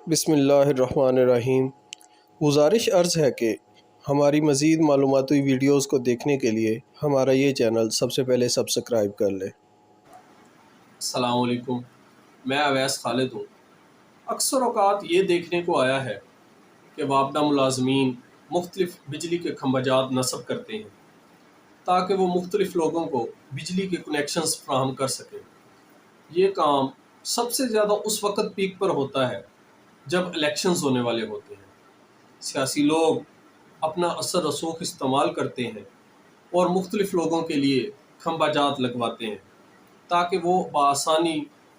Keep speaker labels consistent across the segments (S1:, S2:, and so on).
S1: بسم اللہ الرحمن الرحیم۔ گزارش عرض ہے کہ ہماری مزید معلوماتی ویڈیوز کو دیکھنے کے لیے ہمارا یہ چینل سب سے پہلے سبسکرائب کر لیں۔
S2: السلام علیکم، میں اویس خالد ہوں۔ اکثر اوقات یہ دیکھنے کو آیا ہے کہ وابڈہ ملازمین مختلف بجلی کے کھمبا نصب کرتے ہیں تاکہ وہ مختلف لوگوں کو بجلی کے کنیکشنز فراہم کر سکیں۔ یہ کام سب سے زیادہ اس وقت پیک پر ہوتا ہے جب الیکشنز ہونے والے ہوتے ہیں۔ سیاسی لوگ اپنا اثر رسوخ استعمال کرتے ہیں اور مختلف لوگوں کے لیے کھمبا لگواتے ہیں تاکہ وہ بآسانی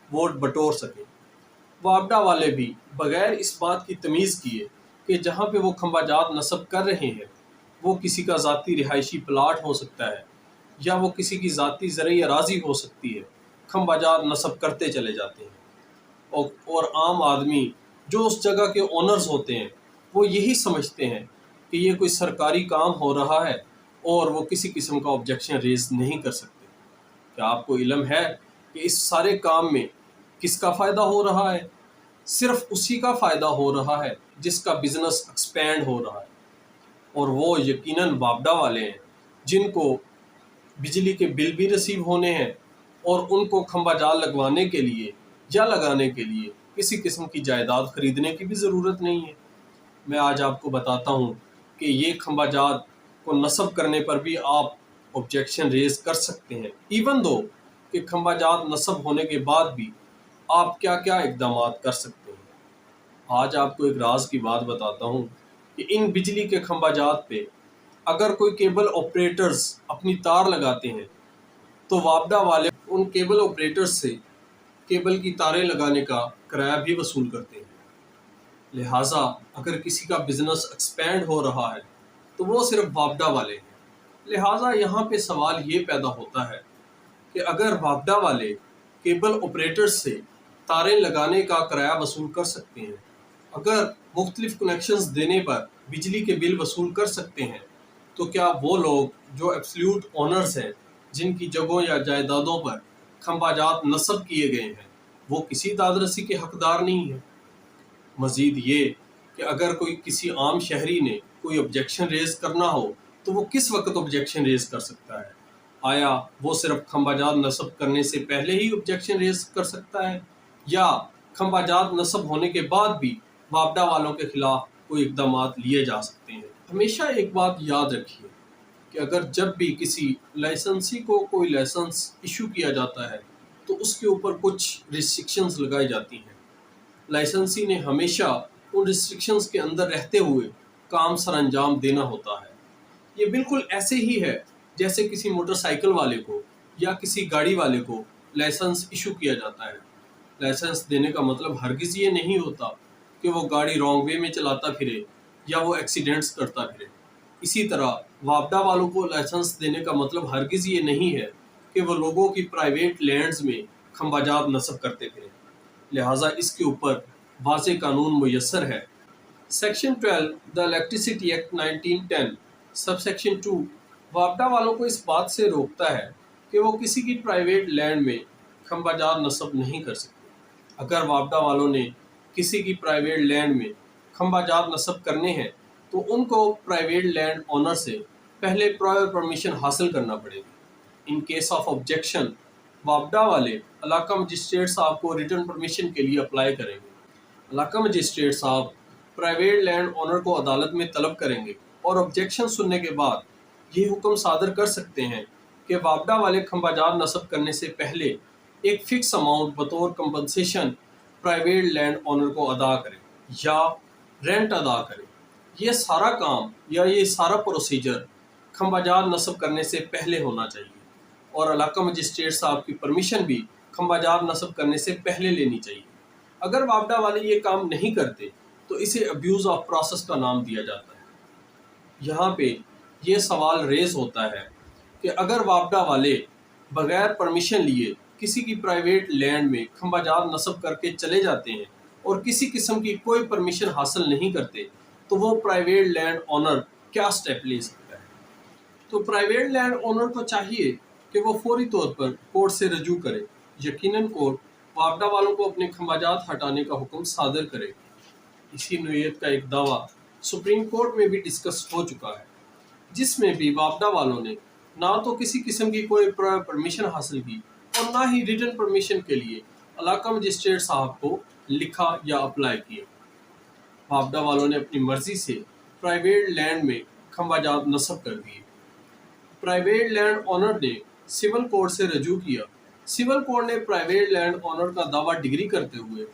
S2: ووٹ بٹور سکیں۔ وابڈہ والے بھی بغیر اس بات کی تمیز کیے کہ جہاں پہ وہ کھمبا نصب کر رہے ہیں وہ کسی کا ذاتی رہائشی پلاٹ ہو سکتا ہے یا وہ کسی کی ذاتی زرعی اراضی ہو سکتی ہے، کھمبا نصب کرتے چلے جاتے ہیں۔ اور عام آدمی جو اس جگہ کے اونرز ہوتے ہیں وہ یہی سمجھتے ہیں کہ یہ کوئی سرکاری کام ہو رہا ہے اور وہ کسی قسم کا آبجیکشن ریز نہیں کر سکتے۔ کیا آپ کو علم ہے کہ اس سارے کام میں کس کا فائدہ ہو رہا ہے؟ صرف اسی کا فائدہ ہو رہا ہے جس کا بزنس ایکسپینڈ ہو رہا ہے، اور وہ یقیناً وابڈہ والے ہیں جن کو بجلی کے بل بھی رسیو ہونے ہیں اور ان کو کھمبا لگوانے کے لیے یا لگانے کے لیے کسی قسم کی جائیداد خریدنے کی بھی ضرورت نہیں ہے۔ میں آج آپ کو بتاتا ہوں کہ یہ کھمبا کو نصب کرنے پر بھی آپ آبجیکشن ریز کر سکتے ہیں، ایون دو کہ کھمبا نصب ہونے کے بعد بھی آپ کیا کیا اقدامات کر سکتے ہیں۔ آج آپ کو ایک راز کی بات بتاتا ہوں کہ ان بجلی کے کھمبا پہ اگر کوئی کیبل آپریٹرز اپنی تار لگاتے ہیں تو وابڈہ والے ان کیبل آپریٹرز سے کیبل کی تاریں لگانے کا کرایہ بھی وصول کرتے ہیں۔ لہٰذا اگر کسی کا بزنس ایکسپینڈ ہو رہا ہے تو وہ صرف وابڈہ والے ہیں۔ لہٰذا یہاں پہ سوال یہ پیدا ہوتا ہے کہ اگر وابڈہ والے کیبل آپریٹرز سے تاریں لگانے کا کرایہ وصول کر سکتے ہیں، اگر مختلف کنیکشنز دینے پر بجلی کے بل وصول کر سکتے ہیں، تو کیا وہ لوگ جو ایبسلیوٹ اونرز ہیں، جن کی جگہوں یا جائیدادوں پر کھمبا نصب کیے گئے ہیں، وہ کسی داد رسی کے حقدار نہیں ہیں؟ مزید یہ کہ اگر کوئی کسی عام شہری نے کوئی آبجیکشن ریز کرنا ہو تو وہ کس وقت آبجیکشن ریز کر سکتا ہے؟ آیا وہ صرف کھمبا نصب کرنے سے پہلے ہی آبجیکشن ریز کر سکتا ہے یا کھمبا نصب ہونے کے بعد بھی وابڈہ والوں کے خلاف کوئی اقدامات لیے جا سکتے ہیں؟ ہمیشہ ایک بات یاد رکھیے کہ اگر جب بھی کسی لائسنسی کو کوئی لائسنس ایشو کیا جاتا ہے تو اس کے اوپر کچھ ریسٹرکشنز لگائی جاتی ہیں۔ لائسنسی نے ہمیشہ ان ریسٹرکشنز کے اندر رہتے ہوئے کام سر انجام دینا ہوتا ہے۔ یہ بالکل ایسے ہی ہے جیسے کسی موٹر سائیکل والے کو یا کسی گاڑی والے کو لائسنس ایشو کیا جاتا ہے۔ لائسنس دینے کا مطلب ہرگز یہ نہیں ہوتا کہ وہ گاڑی رانگ وے میں چلاتا پھرے یا وہ ایکسیڈنٹس کرتا پھرے۔ اسی طرح وابڈہ والوں کو لائسنس دینے کا مطلب ہرگز یہ نہیں ہے کہ وہ لوگوں کی پرائیویٹ لینڈز میں کھمبا نصب کرتے پھرے۔ لہٰذا اس کے اوپر واضح قانون میسر ہے۔ سیکشن 12 دا الیکٹریسٹی ایکٹ 1910 سب سیکشن 2 وابڈہ والوں کو اس بات سے روکتا ہے کہ وہ کسی کی پرائیویٹ لینڈ میں کھمبا نصب نہیں کر سکتے۔ اگر وابڈہ والوں نے کسی کی پرائیویٹ لینڈ میں کھمبا نصب کرنے ہیں تو ان کو پرائیویٹ لینڈ اونر سے پہلے پرائر پرمیشن حاصل کرنا پڑے گی۔ ان کیس آف آبجیکشن وابڈہ والے علاقہ مجسٹریٹ صاحب کو ریٹرن پرمیشن کے لیے اپلائی کریں گے۔ علاقہ مجسٹریٹ صاحب پرائیویٹ لینڈ اونر کو عدالت میں طلب کریں گے اور آبجیکشن سننے کے بعد یہ حکم صادر کر سکتے ہیں کہ وابڈہ والے کھمبا نصب کرنے سے پہلے ایک فکس اماؤنٹ بطور کمپنسیشن پرائیویٹ لینڈ اونر کو ادا کریں یا رینٹ ادا کریں۔ یہ سارا کام یا یہ سارا پروسیجر کھمبا نصب کرنے سے پہلے ہونا چاہیے، اور علاقہ مجسٹریٹ صاحب کی پرمیشن بھی کھمبا نصب کرنے سے پہلے لینی چاہیے۔ اگر وابڈہ والے یہ کام نہیں کرتے تو اسے ابیوز آف پروسیس کا نام دیا جاتا ہے۔ یہاں پہ یہ سوال ریز ہوتا ہے کہ اگر وابڈہ والے بغیر پرمیشن لیے کسی کی پرائیویٹ لینڈ میں کھمبا نصب کر کے چلے جاتے ہیں اور کسی قسم کی کوئی پرمیشن حاصل نہیں کرتے تو وہ پرائیویٹ لینڈ اونر کیا سٹیپ لے سکتا ہے؟ تو پرائیویٹ لینڈ اونر کو چاہیے کہ وہ فوری طور پر کورٹ سے رجوع کرے۔ یقیناً کورٹ وابڈہ والوں کو اپنے کھمبا ہٹانے کا حکم صادر کرے۔ اسی نوعیت کا ایک دعویٰ سپریم کورٹ میں بھی ڈسکس ہو چکا ہے، جس میں بھی وابڈا والوں نے نہ تو کسی قسم کی کوئی پرمیشن حاصل کی اور نہ ہی ریٹن پرمیشن کے لیے علاقہ مجسٹریٹ صاحب کو لکھا یا اپلائی کیا۔ وابڈا والوں نے اپنی مرضی سے پرائیویٹ لینڈ میں کھمبا جات نصب کر دیے۔ پرائیویٹ لینڈ آنر نے سول کورٹ سے رجوع کیا۔ سول کورٹ نے پرائیویٹ لینڈ آنر کا دعویٰ ڈگری کرتے ہوئے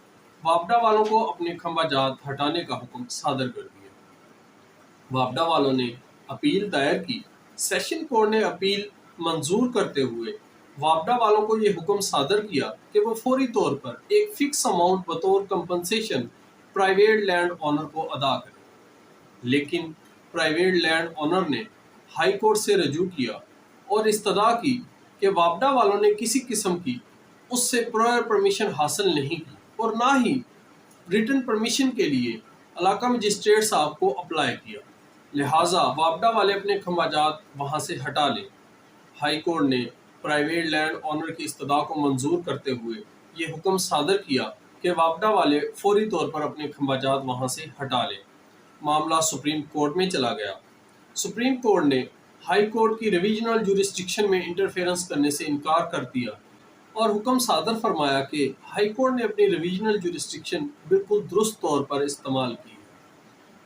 S2: وابڈا والوں کو اپنے کھمبا جات ہٹانے کا حکم صادر کر دیا۔ وابڈا والوں نے اپیل دائر کی۔ سیشن کورٹ نے اپیل منظور کرتے ہوئے وابڈا والوں کو یہ حکم صادر کیا کہ وہ فوری طور پر ایک فکس اماؤنٹ بطور کمپنسیشن پرائیویٹ لینڈ آنر کو ادا کریں، لیکن پرائیویٹ لینڈ آنر نے ہائی کورٹ سے رجوع کیا اور استدعا کی کہ وابڈا والوں نے کسی قسم کی اس سے پرائر پرمیشن حاصل نہیں کی اور نہ ہی ریٹن پرمیشن کے لیے علاقہ مجسٹریٹ صاحب کو اپلائی کیا، لہٰذا وابڈا والے اپنے کھمبا جات وہاں سے ہٹا لیں۔ ہائی کورٹ نے پرائیویٹ لینڈ آنر کی استدعا کو منظور کرتے ہوئے یہ حکم صادر کیا کہ وابڈا والے فوری طور پر اپنے کھمبا جات وہاں سے ہٹا لیں۔ معاملہ سپریم کورٹ میں چلا گیا۔ سپریم کورٹ نے ہائی کورٹ کی ریویژنل جورسڈکشن میں انٹرفیرنس کرنے سے انکار کر دیا اور حکم صادر فرمایا کہ ہائی کورٹ نے اپنی ریویژنل جورسڈکشن بالکل درست طور پر استعمال کی،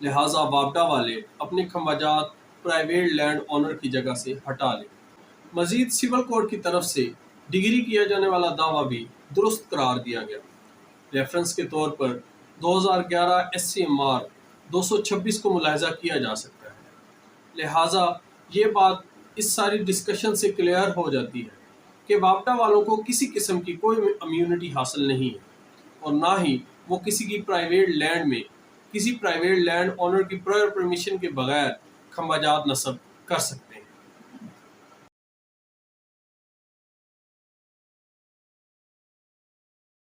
S2: لہٰذا وابڈا والے اپنے کھمبا جات پرائیویٹ لینڈ آنر کی جگہ سے ہٹا لیں۔ مزید سول کورٹ کی طرف سے ڈگری کیا جانے والا دعویٰ بھی درست قرار دیا گیا۔ ریفرنس کے طور پر 2011 SCMR 226 کو ملاحظہ کیا جا سکتا ہے، لہٰذا یہ بات اس ساری ڈسکشن سے کلیئر ہو جاتی ہے کہ وابڈا والوں کو کسی قسم کی کوئی امیونٹی حاصل نہیں ہے اور نہ ہی وہ کسی کی پرائیویٹ لینڈ میں کسی پرائیویٹ لینڈ آنر کی پرائر پرمیشن کے بغیر کھمبا جات نصب کر سکتے ہیں۔